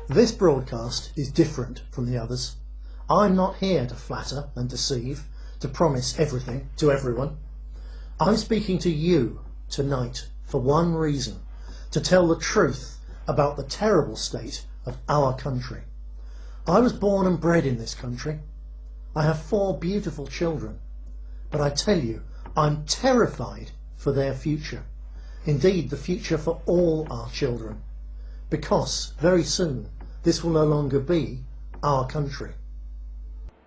This broadcast is different from the others. I'm not here to flatter and deceive, to promise everything to everyone. I'm speaking to you tonight for one reason, to tell the truth about the terrible state of our country. I was born and bred in this country. I have 4 beautiful children, but I tell you, I'm terrified for their future. Indeed, the future for all our children, because very soon this will no longer be our country.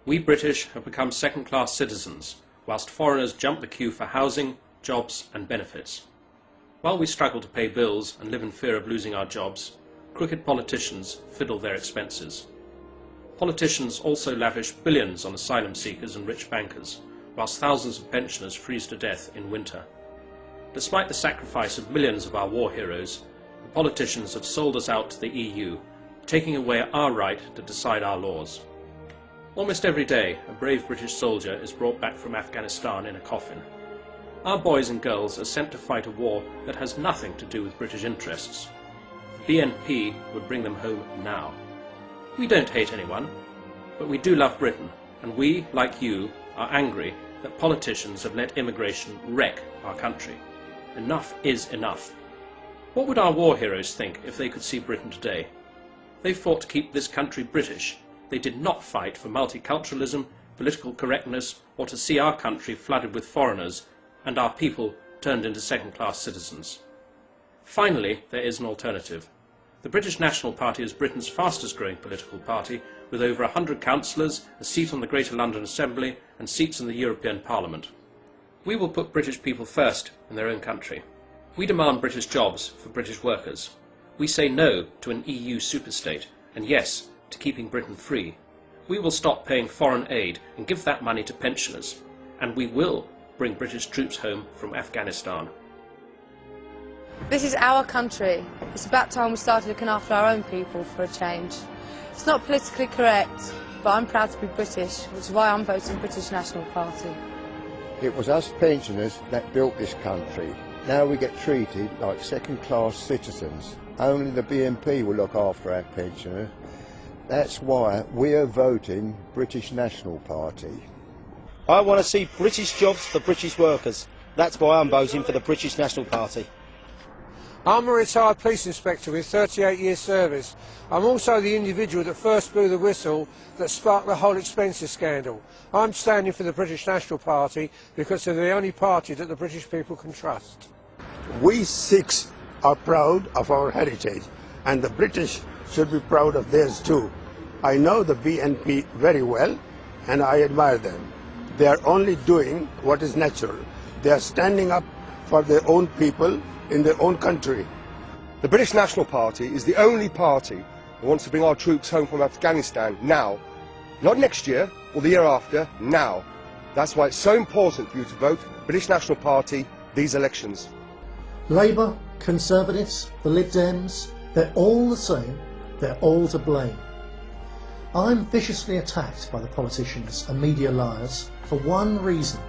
We British have become second-class citizens, whilst foreigners jump the queue for housing, jobs and benefits. While we struggle to pay bills and live in fear of losing our jobs, crooked politicians fiddle their expenses. Politicians also lavish billions on asylum seekers and rich bankers, whilst thousands of pensioners freeze to death in winter. Despite the sacrifice of millions of our war heroes, the politicians have sold us out to the EU, taking away our right to decide our laws. Almost every day, a brave British soldier is brought back from Afghanistan in a coffin. Our boys and girls are sent to fight a war that has nothing to do with British interests. The BNP would bring them home now. We don't hate anyone, but we do love Britain, and we, like you, are angry that politicians have let immigration wreck our country. Enough is enough. What would our war heroes think if they could see Britain today? They fought to keep this country British. They did not fight for multiculturalism, political correctness, or to see our country flooded with foreigners and our people turned into second-class citizens. Finally, there is an alternative. The British National Party is Britain's fastest-growing political party, with over 100 councillors, a seat on the Greater London Assembly, and seats in the European Parliament. We will put British people first in their own country. We demand British jobs for British workers. We say no to an EU superstate, and yes to keeping Britain free. We will stop paying foreign aid and give that money to pensioners, and we will bring British troops home from Afghanistan. This is our country. It's about time we started looking after our own people for a change. It's not politically correct, but I'm proud to be British, which is why I'm voting British National Party. It was us pensioners that built this country. Now we get treated like second-class citizens. Only the BNP will look after our pensioners. That's why we're voting British National Party. I want to see British jobs for British workers. That's why I'm voting for the British National Party. I'm a retired police inspector with 38 years service. I'm also the individual that first blew the whistle that sparked the whole expenses scandal. I'm standing for the British National Party because they're the only party that the British people can trust. We Sikhs are proud of our heritage, and the British should be proud of theirs too. I know the BNP very well, and I admire them. They are only doing what is natural. They are standing up for their own people in their own country. The British National Party is the only party that wants to bring our troops home from Afghanistan now. Not next year or the year after, now. That's why it's so important for you to vote British National Party these elections. Labour, Conservatives, the Lib Dems, they're all the same, they're all to blame. I'm viciously attacked by the politicians and media liars for one reason.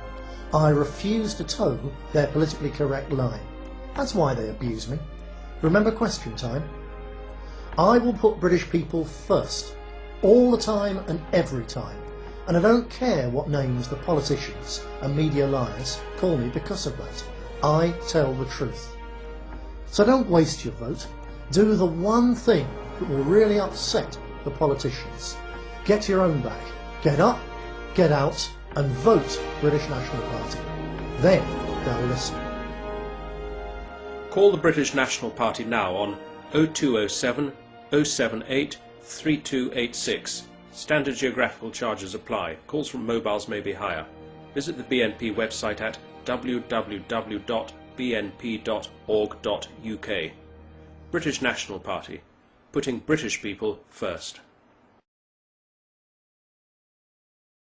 I refuse to toe their politically correct line. That's why they abuse me. Remember question time? I will put British people first, all the time and every time, and I don't care what names the politicians and media liars call me because of that. I tell the truth. So don't waste your vote. Do the one thing that will really upset the politicians. Get your own back. Get up, get out, and vote British National Party. Then they'll listen. Call the British National Party now on 0207 078 3286. Standard geographical charges apply. Calls from mobiles may be higher. Visit the BNP website at www.bnp.org.uk. British National Party, putting British people first.